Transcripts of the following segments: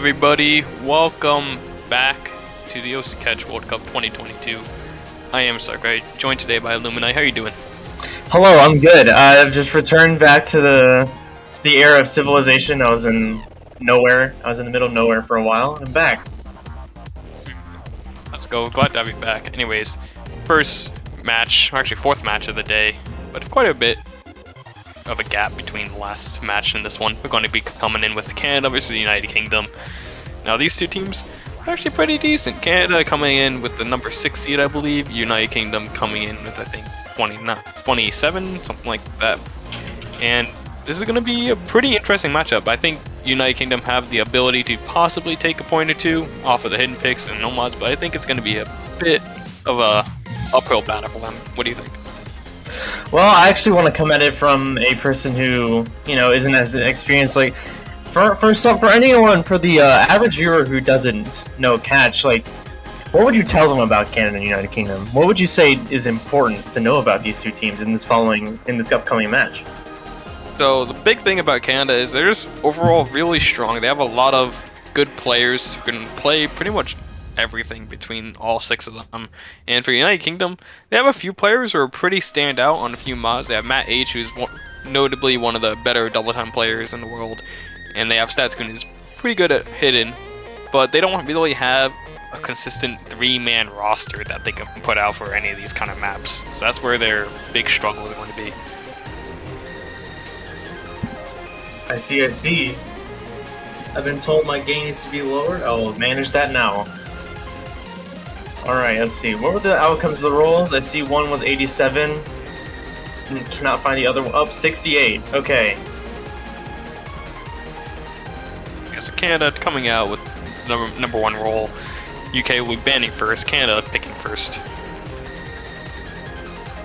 everybody? Welcome back to the OC Catch World Cup 2022. I am Sakurai, joined today by Illumini. How are you doing? Hello, I'm good. I've just returned back to the era of civilization. I was in nowhere. I was in the middle of nowhere for a while. I'm back. Let's go. Glad to have you back. Anyways, first match, or actually fourth match of the day, but quite a bit of a gap between the last match and this one. We're going to be coming in with Canada versus the United Kingdom. Now these two teams are actually pretty decent. Canada coming in with the number 6 seed, I believe. United Kingdom coming in with, I think, 27, something like that. And this is going to be a pretty interesting matchup. I think United Kingdom have the ability to possibly take a point or two off of the hidden picks and nomads, but I think it's going to be a bit of a uphill battle for them. What do you think? Well, I actually want to come at it from a person who, isn't as experienced. Like, for the average viewer who doesn't know catch, like, what would you tell them about Canada and United Kingdom? What would you say is important to know about these two teams in this upcoming match? So the big thing about Canada is they're just overall really strong. They have a lot of good players who can play pretty much everything between all 6 of them. And for United Kingdom, they have a few players who are pretty stand out on a few mods. They have Matt H, who's notably one of the better double time players in the world, and they have Statsgoon, who's pretty good at hidden, but they don't really have a consistent 3-man roster that they can put out for any of these kind of maps. So that's where their big struggle is going to be. I see. I've been told my gain needs to be lowered. I will manage that now. Alright, let's see. What were the outcomes of the rolls? I see one was 87. Cannot find the other one. Up 68. Okay. Yeah, so Canada coming out with number 1 roll. UK will be banning first. Canada picking first.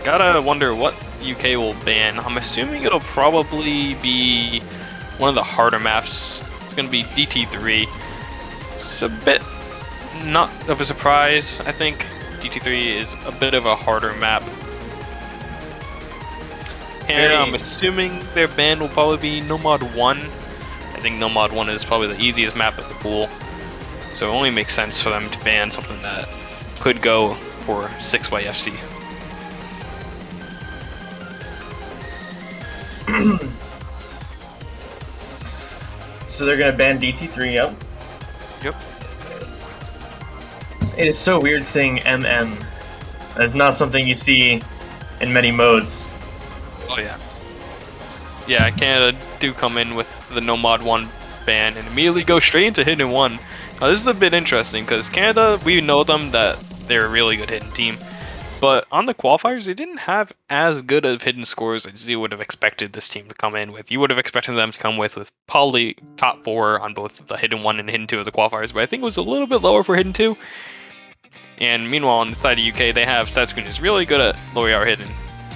Gotta wonder what UK will ban. I'm assuming it'll probably be one of the harder maps. It's gonna be DT3. It's a bit not of a surprise. I think DT3 is a bit of a harder map. And I'm assuming their ban will probably be Nomad 1. I think Nomad 1 is probably the easiest map of the pool. So it only makes sense for them to ban something that could go for 6xFC. So they're gonna ban DT3, yep. Yep. It is so weird seeing MM. That's not something you see in many modes. Oh yeah. Yeah, Canada do come in with the Nomad 1 ban and immediately go straight into Hidden 1. Now this is a bit interesting because Canada, we know them that they're a really good hidden team. But on the qualifiers, they didn't have as good of hidden scores as you would have expected this team to come in with. You would have expected them to come with probably top 4 on both the Hidden 1 and Hidden 2 of the qualifiers, but I think it was a little bit lower for Hidden 2. And meanwhile, on the side of UK, they have Statsgoon, who's really good at low AR hidden.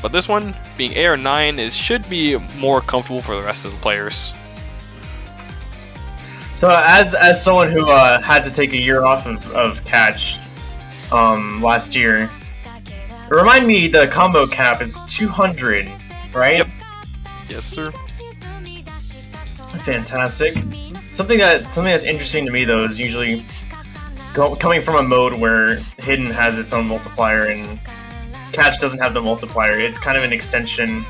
But this one, being AR 9, should be more comfortable for the rest of the players. So as someone who had to take a year off of catch last year, remind me, the combo cap is 200, right? Yep. Yes, sir. Fantastic. Something that's interesting to me though is usually coming from a mode where hidden has its own multiplier and catch doesn't have the multiplier. It's kind of an extension.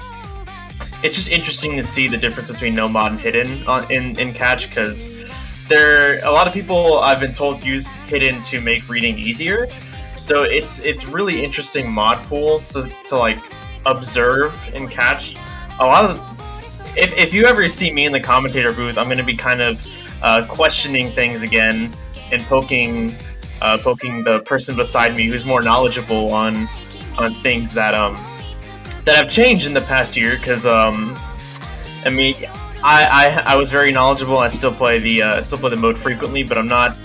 It's just interesting to see the difference between nomad and hidden in catch, because a lot of people, I've been told, use hidden to make reading easier. So it's really interesting mod pool to like observe and catch. A lot of if you ever see me in the commentator booth, I'm going to be kind of questioning things again and poking the person beside me who's more knowledgeable on things that have changed in the past year. Because I mean, I was very knowledgeable. I still play the mode frequently, but I'm not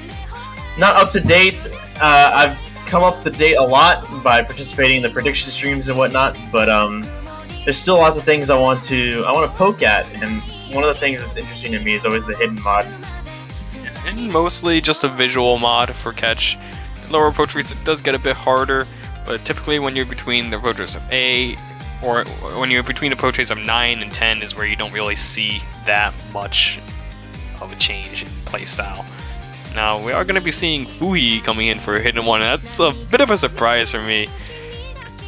up to date. I've come up to date a lot by participating in the prediction streams and whatnot, but there's still lots of things I want to poke at, and one of the things that's interesting to me is always the hidden mod. And mostly just a visual mod for catch. Lower approach rates, it does get a bit harder, but typically when you're between the approach rates of 8, or when you're between approach rates of 9 and 10 is where you don't really see that much of a change in playstyle. Now, we are going to be seeing Fuhi coming in for a hit and one, and that's a bit of a surprise for me.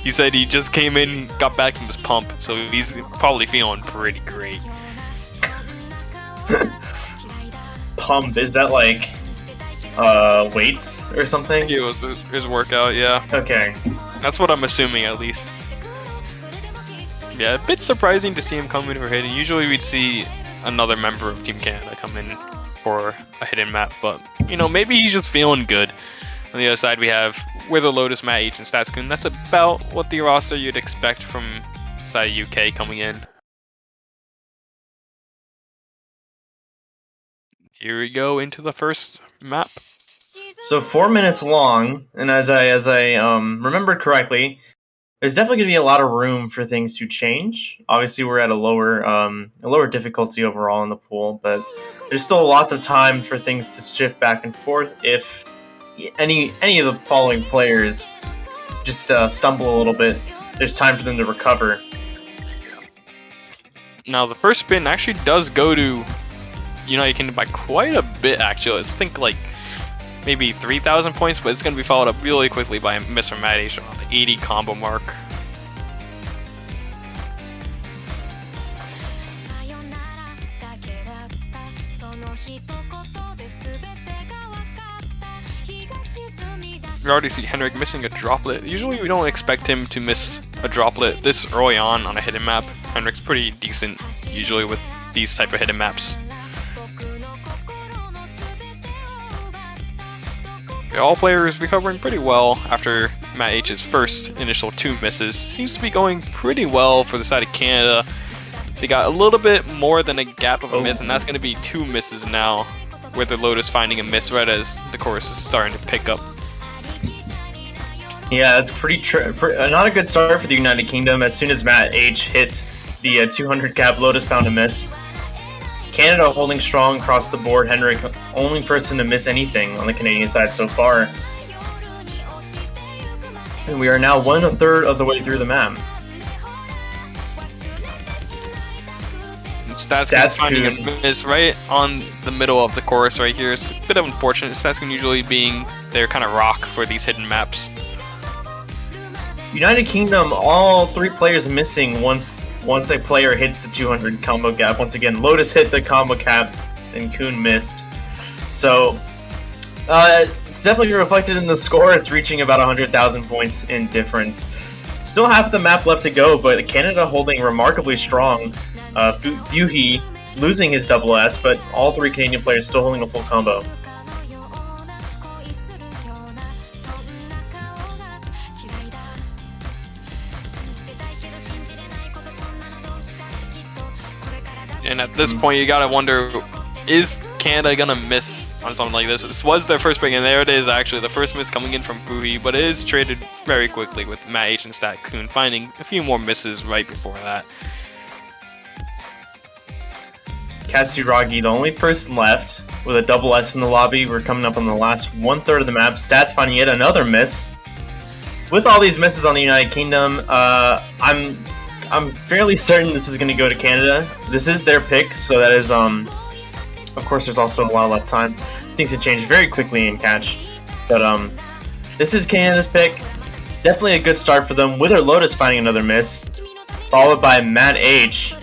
He said he just came in, got back from his pump, so he's probably feeling pretty great. Pump, is that like weights or something? I think it was his workout, yeah. Okay. That's what I'm assuming, at least. Yeah, a bit surprising to see him come in for hitting. Usually we'd see another member of Team Canada come in for a hidden map, but, you know, maybe he's just feeling good. On the other side, we have Wither Lotus, Matt H, and Statscoon. That's about what the roster you'd expect from side UK coming in. Here we go into the first map. So 4 minutes long, and as I remembered correctly, there's definitely going to be a lot of room for things to change. Obviously, we're at a lower difficulty overall in the pool, but there's still lots of time for things to shift back and forth if any of the following players just stumble a little bit. There's time for them to recover. Now, the first spin actually does go to United Kingdom by quite a bit, actually. I think like maybe 3,000 points, but it's going to be followed up really quickly by a miss from Matt H around the 80 combo mark. We already see Henrik missing a droplet. Usually we don't expect him to miss a droplet this early on a hidden map. Henrik's pretty decent usually with these type of hidden maps. All players recovering pretty well after Matt H's first initial 2 misses. Seems to be going pretty well for the side of Canada. They got a little bit more than a gap of a miss, and that's going to be 2 misses now, with the Lotus finding a miss right as the chorus is starting to pick up. Yeah, it's not a good start for the United Kingdom. As soon as Matt H hit the 200 cap, Lotus found a miss. Canada holding strong across the board. Henrik, only person to miss anything on the Canadian side so far. And we are now 1/3 of the way through the map. Statscoon finding a miss right on the middle of the chorus right here. It's a bit unfortunate. Statscoon usually being their kind of rock for these hidden maps. United Kingdom, all 3 players missing once a player hits the 200 combo gap. Once again, Lotus hit the combo cap and Kuhn missed. So it's definitely reflected in the score. It's reaching about 100,000 points in difference. Still half the map left to go, but Canada holding remarkably strong. Fuhi losing his double S, but all 3 Canadian players still holding a full combo. And at this point, you gotta wonder, is Canada gonna miss on something like this? This was their first pick, and there it is, actually. The first miss coming in from Fuhi, but it is traded very quickly with Matt H and Statscoon finding a few more misses right before that. Katsuragi, the only person left with a double S in the lobby. We're coming up on the last 1/3 of the map. Stats finding yet another miss. With all these misses on the United Kingdom, I'm fairly certain this is going to go to Canada. This is their pick, so that is, of course, there's also a lot of left time. Things can change very quickly in catch, but this is Canada's pick. Definitely a good start for them. Wither Lotus finding another miss, followed by Matt H.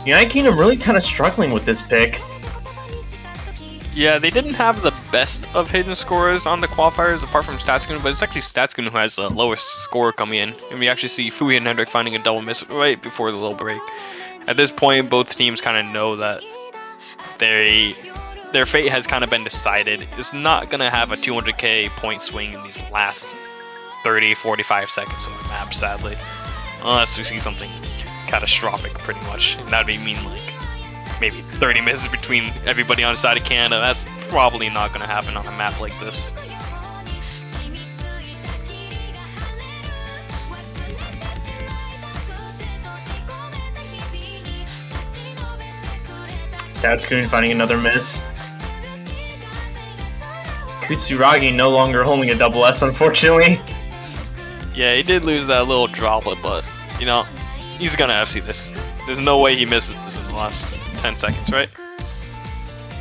United Kingdom really kind of struggling with this pick. Yeah, they didn't have the best of hidden scores on the qualifiers apart from Statscoon, but it's actually Statscoon who has the lowest score coming in. And we actually see Fuhi and Henrik finding a double miss right before the little break. At this point, both teams kind of know that their fate has kind of been decided. It's not going to have a 200k point swing in these last 30-45 seconds of the map, sadly. Unless we see something catastrophic, pretty much. And that'd be mean like maybe 30 misses between everybody on the side of Canada. That's probably not going to happen on a map like this. Statscoon finding another miss. Katsuragi no longer holding a double S, unfortunately. Yeah, he did lose that little droplet, but, you know, he's going to FC this. There's no way he misses this in the last 10 seconds, right?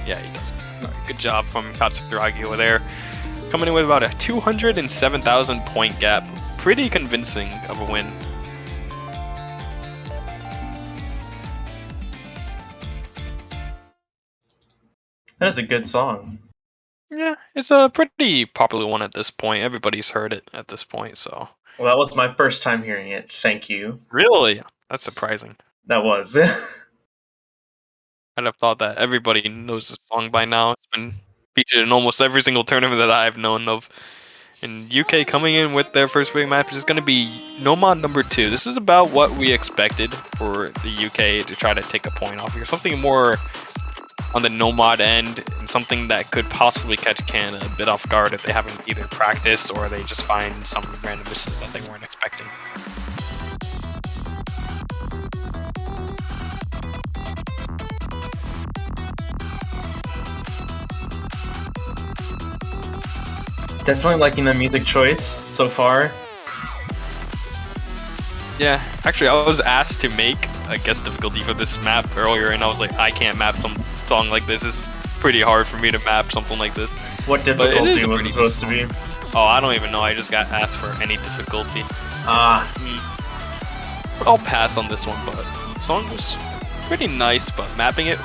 Yeah, he doesn't. Good job from Katsuragi over there. Coming in with about a 207,000 point gap. Pretty convincing of a win. That is a good song. Yeah, it's a pretty popular one at this point. Everybody's heard it at this point, so. Well, that was my first time hearing it. Thank you. Really? That's surprising. That was. I'd have thought that everybody knows this song by now. It's been featured in almost every single tournament that I've known of. And UK coming in with their first big match is going to be Nomad number 2. This is about what we expected for the UK to try to take a point off here. Something more on the Nomad end, and something that could possibly catch Canada a bit off guard if they haven't either practiced or they just find some random misses that they weren't expecting. Definitely liking the music choice so far. Yeah, actually I was asked to make a guest difficulty for this map earlier, and I was like, I can't map some song like this. It's pretty hard for me to map something like this. What difficulty was it supposed to be? Oh, I don't even know. I just got asked for any difficulty. I'll pass on this one, but the song was pretty nice, but mapping it,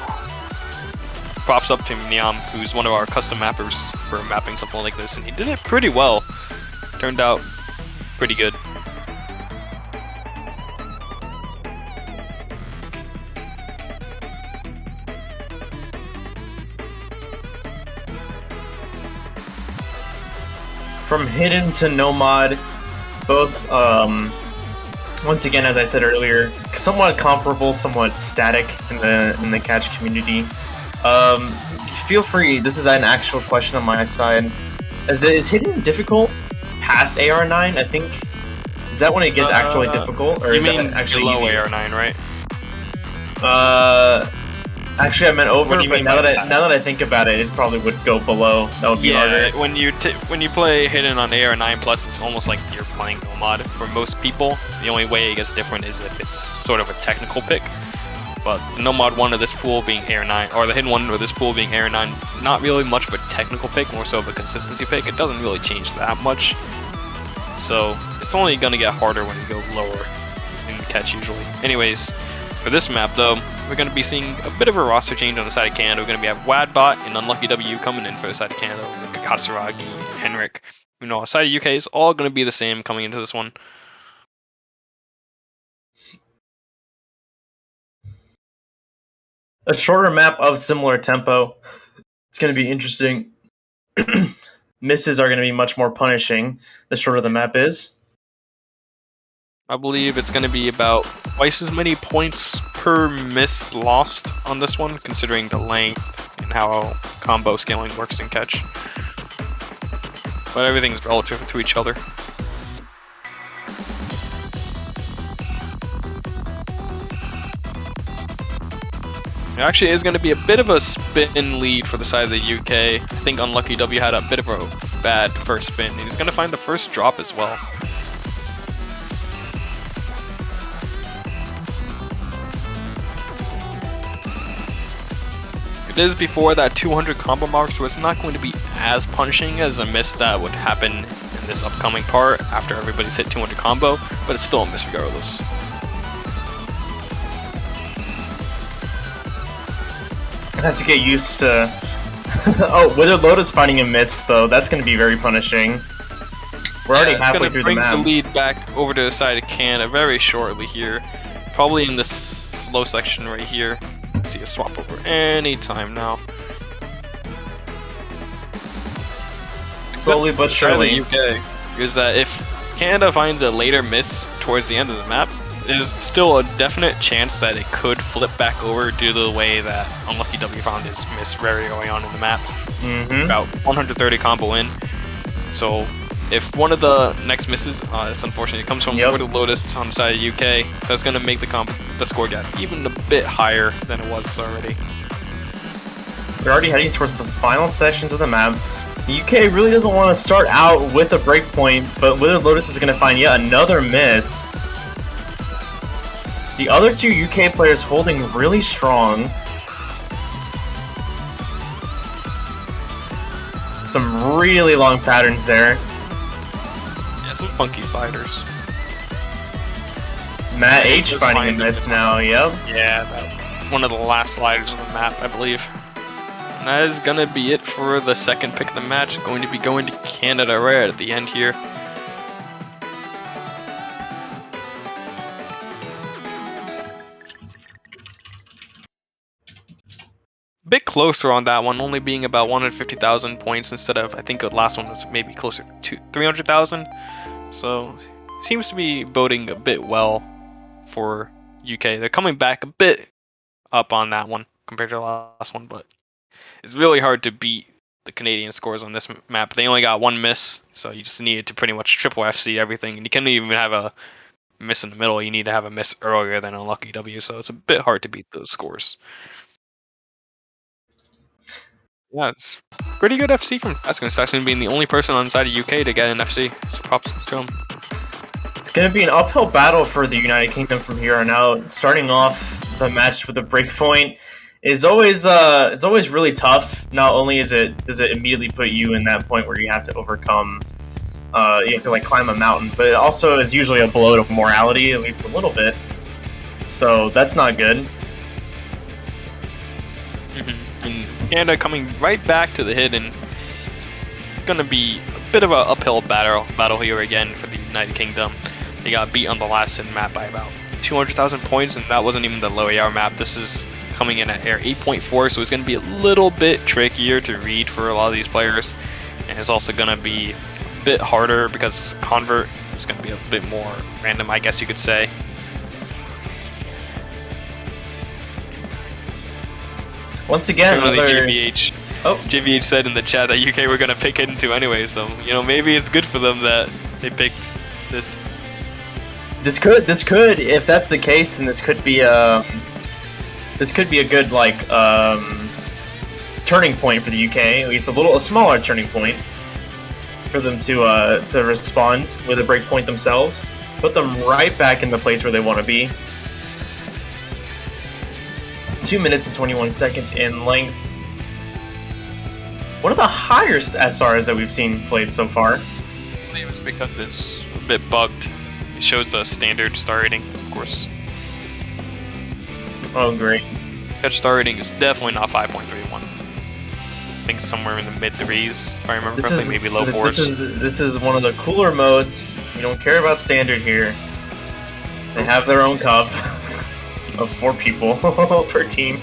props up to Niam, who's one of our custom mappers for mapping something like this, and he did it pretty well. Turned out pretty good. From Hidden to Nomad, both, once again, as I said earlier, somewhat comparable, somewhat static in the catch community. Feel free, this is an actual question on my side. Is Hidden difficult past AR9? I think, is that when it gets actually difficult? Or you is mean that actually below easier? AR9, right? Actually, I meant over, What do you but mean now by that I think about it, it probably would go below. That would be harder. When you play Hidden on AR9 plus, it's almost like you're playing Nomad for most people. The only way it gets different is if it's sort of a technical pick. But the Nomad one of this pool being AR9, or the Hidden one of this pool being AR9, not really much of a technical pick, more so of a consistency pick. It doesn't really change that much. So it's only gonna get harder when you go lower in the catch usually. Anyways, for this map though, we're going to be seeing a bit of a roster change on the side of Canada. We're going to have Wadbot and Unlucky W coming in for the side of Canada, with Katsuragi, Henrik. You know, the side of UK is all going to be the same coming into this one. A shorter map of similar tempo. It's going to be interesting. Misses are going to be much more punishing the shorter the map is. I believe it's going to be about twice as many points per miss lost on this one, considering the length and how combo scaling works in catch. But everything's relative to each other. It actually is going to be a bit of a spin lead for the side of the UK. I think Unlucky W had a bit of a bad first spin. He's going to find the first drop as well. It is before that 200 combo mark, so it's not going to be as punishing as a miss that would happen in this upcoming part after everybody's hit 200 combo, but it's still a miss regardless. I have to get used to... Oh, Withered Lotus finding a miss, though. That's going to be very punishing. We're already halfway through the map. It's going to bring the lead back over to the side of Canada very shortly here. Probably in this slow section right here. See a swap over any time now. Slowly but surely. The UK is that if Canada finds a later miss towards the end of the map, there's still a definite chance that it could flip back over due to the way that Unlucky W found his miss very early on in the map. About 130 combo in. So if one of the next misses, it's unfortunate, it comes from Withered Lotus on the side of UK, so it's going to make the score gap even a bit higher than it was already. We're already heading towards the final sections of the map. The UK really doesn't want to start out with a breakpoint, but Withered Lotus is going to find yet another miss. The other two UK players holding really strong. Some really long patterns there. Yeah, some funky sliders. Matt H finding a miss now, yep. Yeah, one of the last sliders of the map, I believe. And that is gonna be it for the second pick of the match. Going to be going to Canada right at the end here. Bit closer on that one, only being about 150,000 points instead of, I think the last one was maybe closer to 300,000. So seems to be voting a bit well for UK. They're coming back a bit up on that one compared to the last one, but it's really hard to beat the Canadian scores on this map. They only got one miss, so you just needed to pretty much triple FC everything, and you can't even have a miss in the middle. You need to have a miss earlier than a lucky W, so it's a bit hard to beat those scores. Yeah, it's pretty good FC from Taskins. Taskins being the only person on the side of UK to get an FC, so props to him. It's going to be an uphill battle for the United Kingdom from here on out. Starting off the match with a breakpoint is always it's always really tough. Not only does it immediately put you in that point where you have to overcome, you have to like climb a mountain, but it also is usually a blow to morality, at least a little bit. So that's not good. And Canada coming right back to the hit, and it's gonna be a bit of an uphill battle here again for the United Kingdom. They got beat on the last Sin map by about 200,000 points, and that wasn't even the low AR map. This is coming in at air 8.4, so it's gonna be a little bit trickier to read for a lot of these players, and it's also gonna be a bit harder because it's a convert. It's gonna be a bit more random, I guess you could say. Once again, another... JVH. Oh, JVH said in the chat that UK were gonna pick Hidden 2 anyway, so you know maybe it's good for them that they picked this. This could, if that's the case, then this could be a good like turning point for the UK. At least a smaller turning point for them to respond with a breakpoint themselves, put them right back in the place where they want to be. 2 minutes and 21 seconds in length. One of the higher SRs that we've seen played so far. I believe it's because it's a bit bugged. It shows the standard star rating, of course. Oh, great. Catch star rating is definitely not 5.31. I think it's somewhere in the mid 3s, if I remember correctly, maybe low 4s. This is one of the cooler modes. We don't care about standard here. They have their own cup. Of 4 people per team.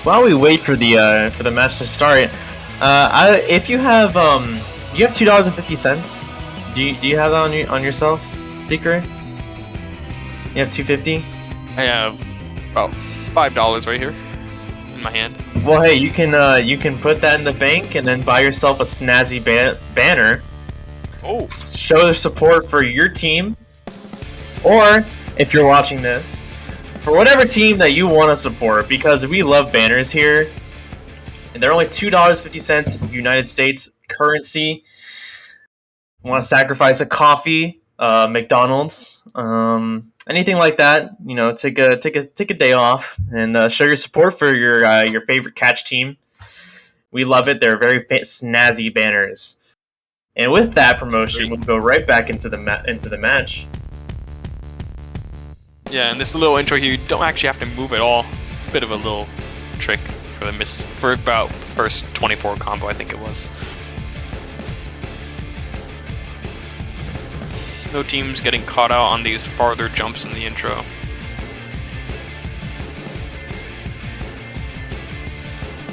While we wait for the match to start, if you have do you have $2.50? Do you have that on yourselves, Secret? You have $2.50? I have about $5 right here in my hand. Well, hey, you can put that in the bank and then buy yourself a snazzy banner. Oh, show support for your team, or if you're watching this, for whatever team that you want to support, because we love banners here, and they're only $2.50 United States currency. Want to sacrifice a coffee, McDonald's, anything like that? You know, take a day off and show your support for your favorite catch team. We love it. They're very snazzy banners. And with that promotion, we'll go right back into the match. Yeah, and this little intro here, you don't actually have to move at all. Bit of a little trick for the miss for about the first 24 combo, I think it was. No teams getting caught out on these farther jumps in the intro.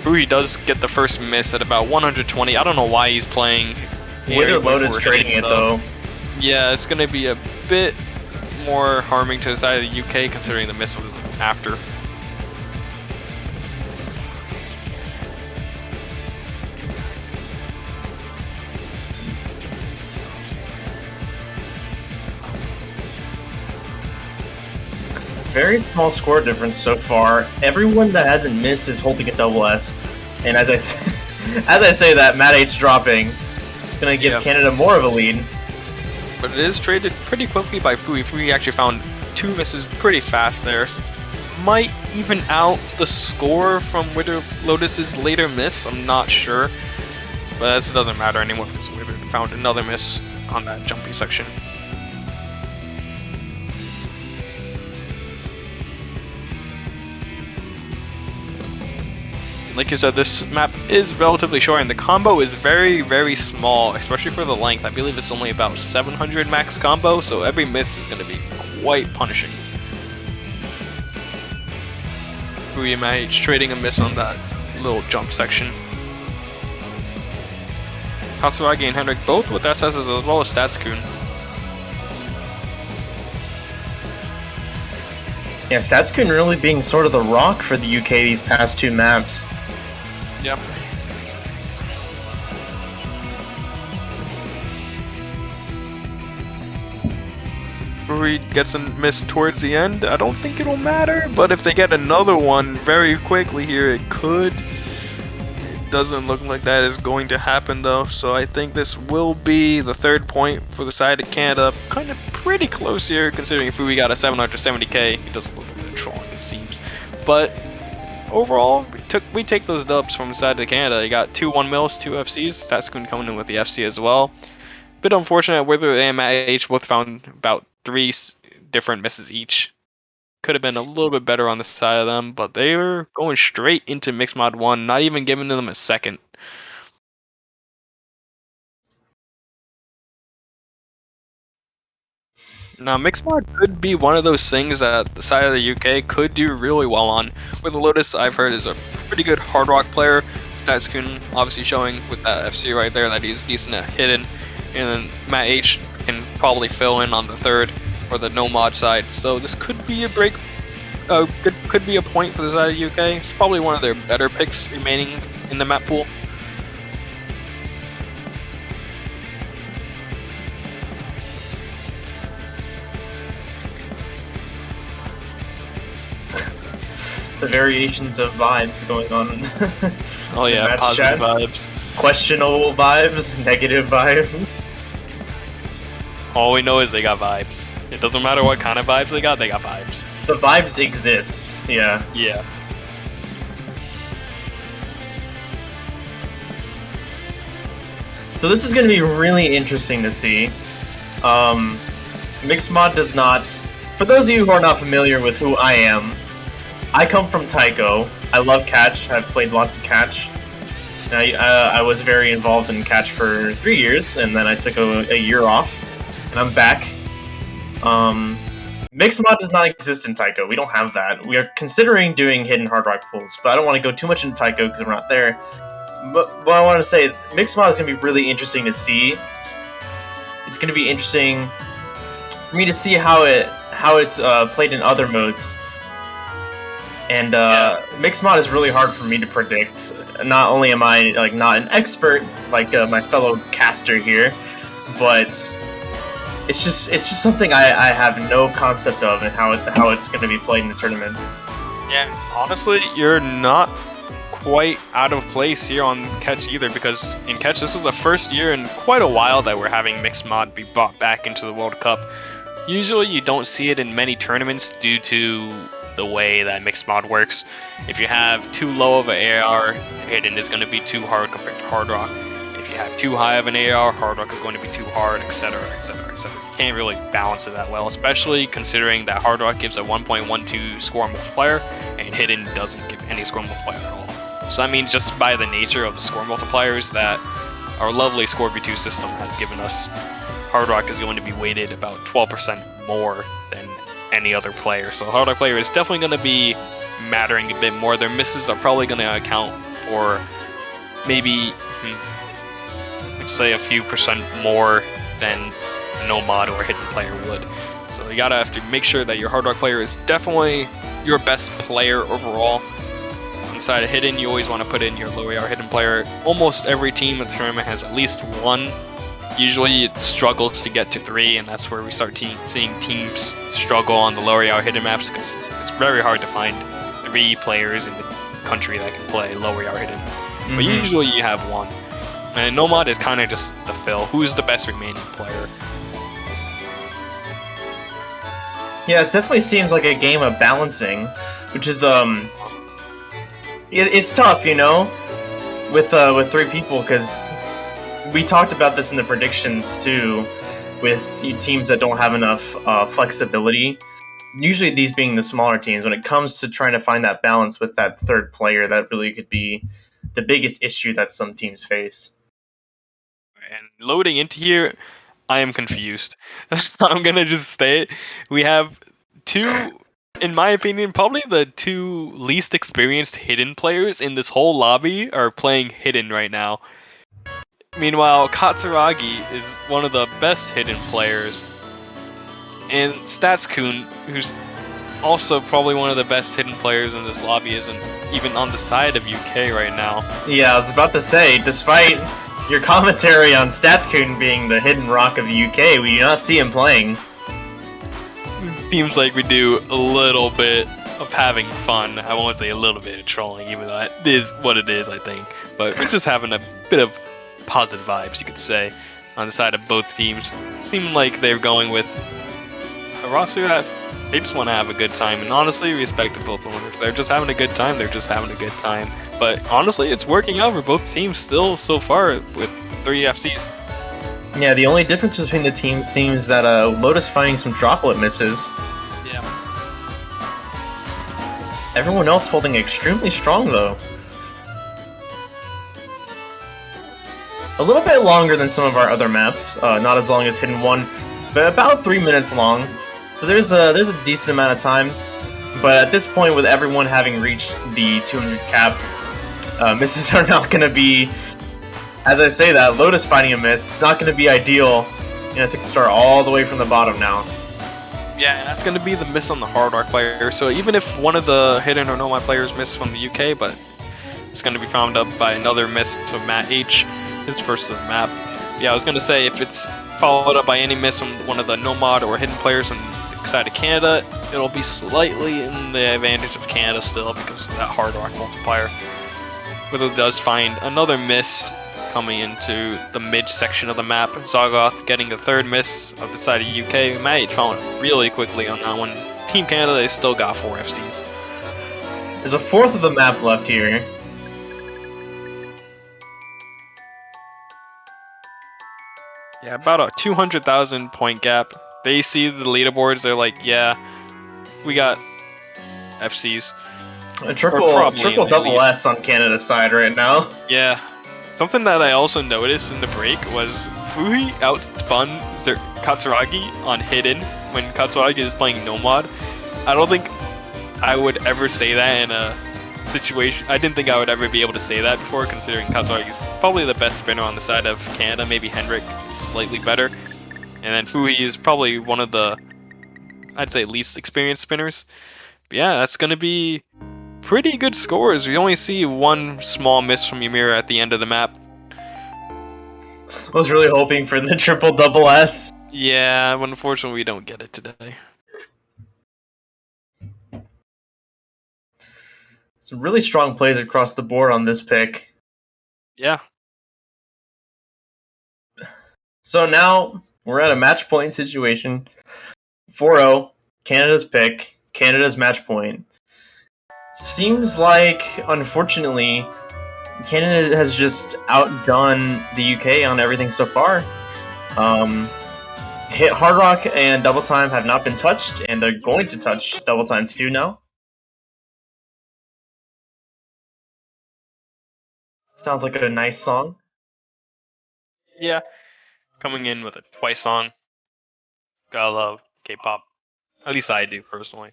Rui does get the first miss at about 120. I don't know why he's playing. Wither Lotus trading it though. Yeah, it's going to be a bit more harming to the side of the UK considering the miss was after. Very small score difference so far. Everyone that hasn't missed is holding a double S. And as I say that, Matt H dropping. It's going to give Canada more of a lead. but it is traded pretty quickly by Fui. Fui actually found 2 misses pretty fast there. Might even out the score from Wither Lotus's later miss, I'm not sure. But this doesn't matter anymore because Wither found another miss on that jumpy section. Like you said, this map is relatively short, and the combo is very, very small, especially for the length. I believe it's only about 700 max combo, so every miss is going to be quite punishing. Fuyama trading a miss on that little jump section. Katsuragi and Henrik both with SSs as well as Statskun. Yeah, Statskun really being sort of the rock for the UK these past 2 maps. Yep. Rui gets a miss towards the end. I don't think it'll matter, but if they get another one very quickly here, it could. It doesn't look like that is going to happen though, so I think this will be the 3rd point for the side of Canada. Kind of pretty close here, considering Fui got a 770k. He doesn't look a bit strong, it seems. But overall, we take those dubs from the side of Canada. You got 2 1-mils, 2 FCs. That's going to come in with the FC as well. Bit unfortunate, Wither and Matt H both found about 3 different misses each. Could have been a little bit better on the side of them, but they were going straight into Mixed Mod 1, not even giving them a second. Now, Mixed Mod could be one of those things that the side of the UK could do really well on. With the Lotus, I've heard, is a pretty good hard rock player. Statskun obviously showing with that FC right there that he's decent at hidden. And then Matt H can probably fill in on the 3rd or the no mod side. So this could be a could be a point for the side of the UK. It's probably one of their better picks remaining in the map pool. The variations of vibes going on. Oh yeah, positive vibes. Questionable vibes, negative vibes. All we know is they got vibes. It doesn't matter what kind of vibes they got vibes. The vibes exist, yeah. Yeah. So this is going to be really interesting to see. Mixed Mod does not... For those of you who are not familiar with who I am, I come from Taiko. I love catch. I've played lots of catch. I was very involved in catch for 3 years, and then I took a year off, and I'm back. Mixed Mod does not exist in Taiko. We don't have that. We are considering doing hidden hard rock pools, but I don't want to go too much into Taiko because we're not there. But what I want to say is Mixed Mod is going to be really interesting to see. It's going to be interesting for me to see how it's played in other modes. And Mixed Mod is really hard for me to predict. Not only am I not an expert like my fellow caster here, but it's just something I have no concept of and how it's going to be played in the tournament. Yeah, honestly, you're not quite out of place here on catch either, because in catch this is the first year in quite a while that we're having Mixed Mod be brought back into the World Cup. Usually you don't see it in many tournaments due to the way that Mixed Mod works. If you have too low of an AR, hidden is going to be too hard compared to hard rock. If you have too high of an AR, hard rock is going to be too hard, etc, etc, etc. You can't really balance it that well, especially considering that hard rock gives a 1.12 score multiplier and hidden doesn't give any score multiplier at all. So that means just by the nature of the score multipliers that our lovely Scorpio 2 system has given us, hard rock is going to be weighted about 12% more than any other player. So hard rock player is definitely going to be mattering a bit more. Their misses are probably going to account for maybe say a few percent more than a no mod or a hidden player would. So you gotta have to make sure that your hard rock player is definitely your best player overall. On the side of hidden, you always want to put in your low AR hidden player. Almost every team in the tournament has at least one. Usually it struggles to get to 3, and that's where we start seeing teams struggle on the lower AR hidden maps, because it's very hard to find 3 players in the country that can play lower AR hidden. But usually you have one. And no mod is kind of just the fill. Who's the best remaining player? Yeah, it definitely seems like a game of balancing, which is it's tough, you know, with three people because we talked about this in the predictions too, with teams that don't have enough flexibility. Usually, these being the smaller teams, when it comes to trying to find that balance with that third player, that really could be the biggest issue that some teams face. And loading into here, I am confused. I'm gonna just say it. We have two, in my opinion, probably the two least experienced hidden players in this whole lobby are playing hidden right now. Meanwhile, Katsuragi is one of the best hidden players, and Statskun, who's also probably one of the best hidden players in this lobby, isn't even on the side of UK right now. Yeah, I was about to say, despite your commentary on Statskun being the hidden rock of the UK, we do not see him playing. Seems like we do a little bit of having fun. I won't say a little bit of trolling, even though that is what it is, I think. But we're just having a bit of positive vibes, you could say, on the side of both teams. Seem like they're going with a roster that they just want to have a good time. And honestly, respect to both of them. If they're just having a good time, they're just having a good time. But honestly, it's working out for both teams still so far with 3 FCs. Yeah, the only difference between the teams seems that Lotus finding some droplet misses. Yeah. Everyone else holding extremely strong, though. A little bit longer than some of our other maps. Not as long as Hidden 1, but about 3 minutes long. So there's a decent amount of time. But at this point, with everyone having reached the 200 cap, misses are not going to be... As I say that, Lotus finding a miss, it's not going to be ideal. You know, to start all the way from the bottom now. Yeah, and that's going to be the miss on the Hard Rock player. So even if one of the Hidden or Nomad players missed from the UK, but it's going to be found up by another miss to Matt H, his first of the map. Yeah, I was going to say, if it's followed up by any miss from one of the Nomad or Hidden players on the side of Canada, it'll be slightly in the advantage of Canada still because of that Hard Rock multiplier. But it does find another miss coming into the mid section of the map. Zagoth getting the third miss of the side of UK. Matt H found really quickly on that one. Team Canada, they still got 4 FCs. There's a fourth of the map left here. Yeah, about a 200,000 point gap. They see the leaderboards, they're like, yeah, we got FCs. A triple double S on Canada's side right now. Yeah. Something that I also noticed in the break was Fuhi outspun Katsuragi on Hidden when Katsuragi is playing Nomad. I don't think I would ever say that in a situation. I didn't think I would ever be able to say that before, considering Katsuragi is probably the best spinner on the side of Canada. Maybe Henrik is slightly better. And then Fuhi is probably one of the, I'd say, least experienced spinners. But yeah, that's going to be pretty good scores. We only see one small miss from Ymir at the end of the map. I was really hoping for the triple double S. Yeah, but unfortunately we don't get it today. Some really strong plays across the board on this pick. Yeah. So now we're at a match point situation. 4-0, Canada's pick, Canada's match point. Seems like, unfortunately, Canada has just outdone the UK on everything so far. Hit Hard Rock and Double Time have not been touched, and they're going to touch Double Time 2 now. Sounds like a nice song. Yeah. Coming in with a twice song. Gotta love K-pop. At least I do, personally.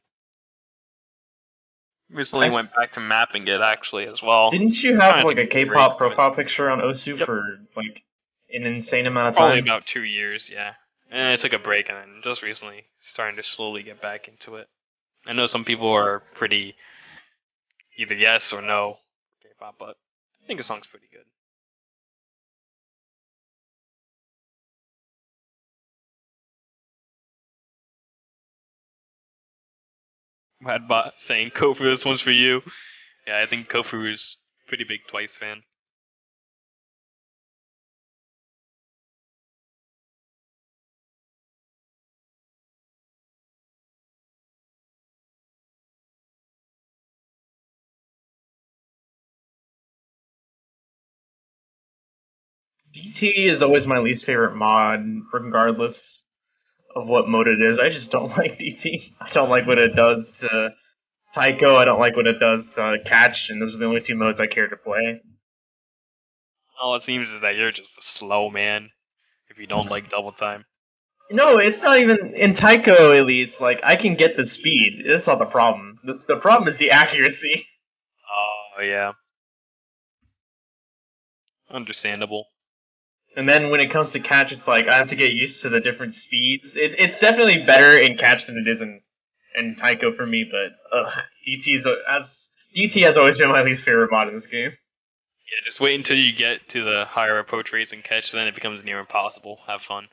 Recently went back to mapping it, actually, as well. Didn't you have like a K-pop profile picture on Osu for like an insane amount of time? Probably about 2 years, yeah. And I took a break and then just recently starting to slowly get back into it. I know some people are pretty either yes or no K-pop, but I think the song's pretty good. Madbot saying Kofu, this one's for you. Yeah, I think Kofu is pretty big Twice fan. DT is always my least favorite mod, regardless of what mode it is. I just don't like DT. I don't like what it does to Taiko. I don't like what it does to Catch, and those are the only two modes I care to play. All it seems is that you're just a slow man if you don't like double time. No, it's not even in Taiko. At least, like I can get the speed. That's not the problem. The problem is the accuracy. Oh yeah, understandable. And then when it comes to Catch, it's like I have to get used to the different speeds. It's definitely better in Catch than it is in Taiko for me. But DT has always been my least favorite mod in this game. Yeah, just wait until you get to the higher approach rates and Catch, then it becomes near impossible. Have fun.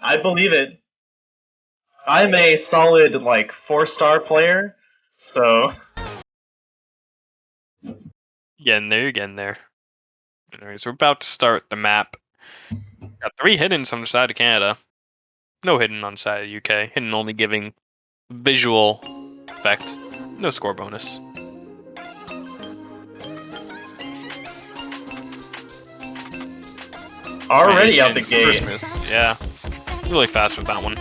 I believe it. I'm a solid like 4-star player, so Getting there, you're getting there. Anyways, we're about to start the map. Got 3 hidden on the side of Canada. No hidden on the side of UK. Hidden only giving visual effect. No score bonus. already out the First gate. move. Yeah. Really fast with that one.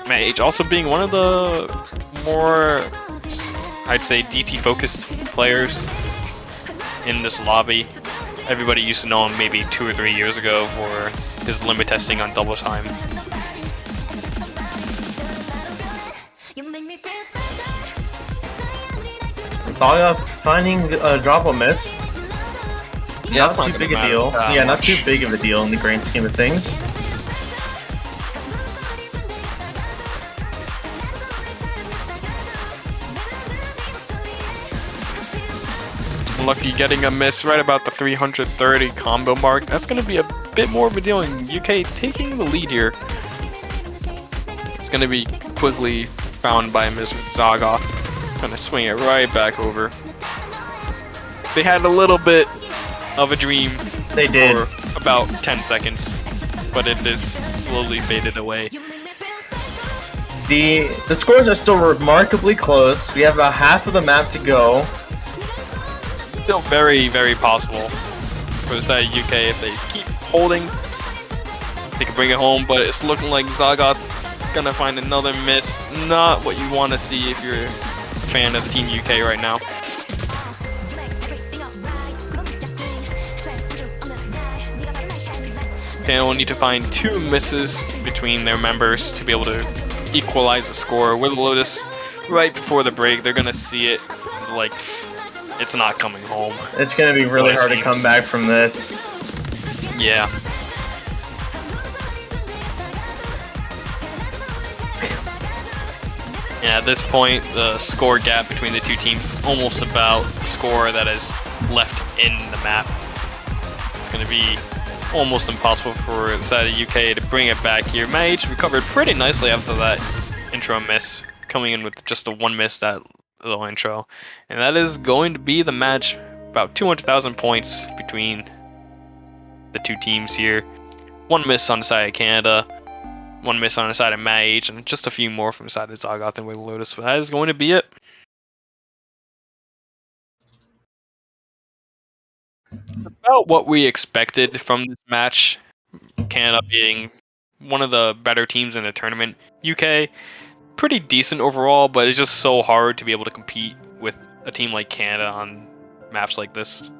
Mage also being one of the more, I'd say, DT focused players in this lobby. Everybody used to know him maybe 2 or 3 years ago for his limit testing on double time. Saga finding a drop or miss. Yeah, Not too big a deal. Yeah, not too big of a deal in the grand scheme of things. Lucky getting a miss right about the 330 combo mark. That's going to be a bit more of a deal in UK taking the lead here. It's going to be quickly found by Ms. Zagoth. Gonna swing it right back over. They had a little bit of a dream. They did. For about 10 seconds, but it just slowly faded away. The scores are still remarkably close. We have about half of the map to go. Still very, very possible for the side of UK if they keep holding. They can bring it home, but it's looking like Zagoth's gonna find another miss. Not what you want to see if you're a fan of Team UK right now. They will need to find 2 misses between their members to be able to equalize the score. With Lotus, right before the break, they're gonna see it like it's not coming home. It's gonna be really hard to come back from this. Yeah. Yeah, at this point, the score gap between the two teams is almost about the score that is left in the map. It's going to be almost impossible for the side of UK to bring it back here. Mage recovered pretty nicely after that intro miss, coming in with just the 1 miss, that little intro. And that is going to be the match. About 200,000 points between the two teams here. 1 miss on the side of Canada, 1 miss on the side of Mage, and just a few more from the side of Zagoth and Wiggle Lotus. But that is going to be it. About what we expected from this match. Canada being one of the better teams in the tournament. UK, pretty decent overall, but it's just so hard to be able to compete with a team like Canada on maps like this.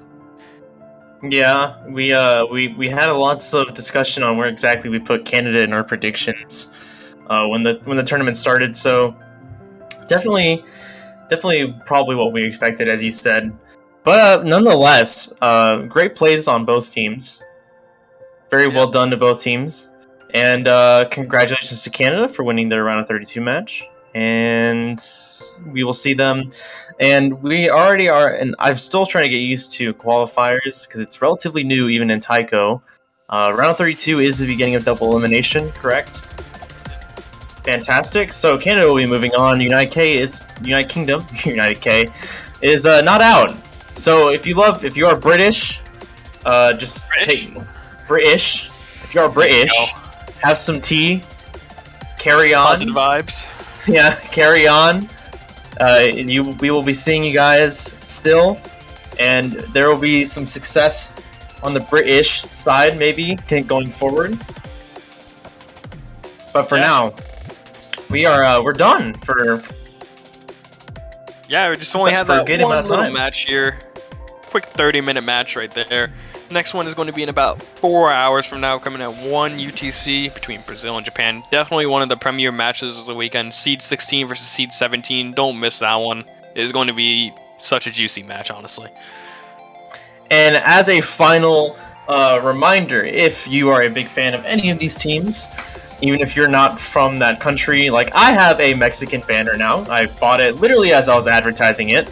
Yeah, we had lots of discussion on where exactly we put Canada in our predictions when the tournament started. So definitely probably what we expected, as you said. But nonetheless, great plays on both teams. Very well done to both teams, and congratulations to Canada for winning their round of 32 match. And we will see them. And we already are, and I'm still trying to get used to qualifiers because it's relatively new even in Taiko. Round 32 is the beginning of double elimination, correct? Fantastic. So Canada will be moving on. United Kingdom is not out. So if you are British, just take British. If you are British, have some tea. Carry on. Positive vibes. Yeah, carry on. We will be seeing you guys still, and there will be some success on the British side, maybe going forward. But for now, we're done for. Yeah, we just only had for a that good one amount of little time. match here. Quick 30-minute match right there. Next one is going to be in about 4 hours from now, coming at 1 UTC between Brazil and Japan. Definitely one of the premier matches of the weekend. Seed 16 versus Seed 17. Don't miss that one. It is going to be such a juicy match, honestly. And as a final reminder, if you are a big fan of any of these teams, even if you're not from that country, like I have a Mexican banner now. I bought it literally as I was advertising it.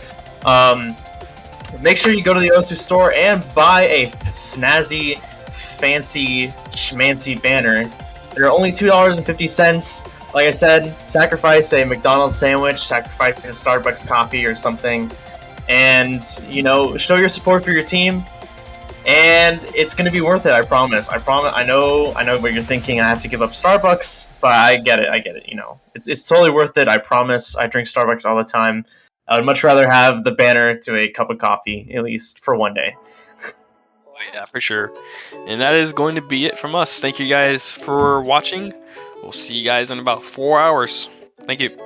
Make sure you go to the O2 store and buy a snazzy, fancy, schmancy banner. They're only $2.50. Like I said, sacrifice a McDonald's sandwich, sacrifice a Starbucks coffee or something, and show your support for your team. And it's gonna be worth it. I promise. I promise. I know what you're thinking. I have to give up Starbucks, but I get it. It's totally worth it. I promise. I drink Starbucks all the time. I would much rather have the banner to a cup of coffee, at least for one day. Oh, yeah, for sure. And that is going to be it from us. Thank you guys for watching. We'll see you guys in about 4 hours. Thank you.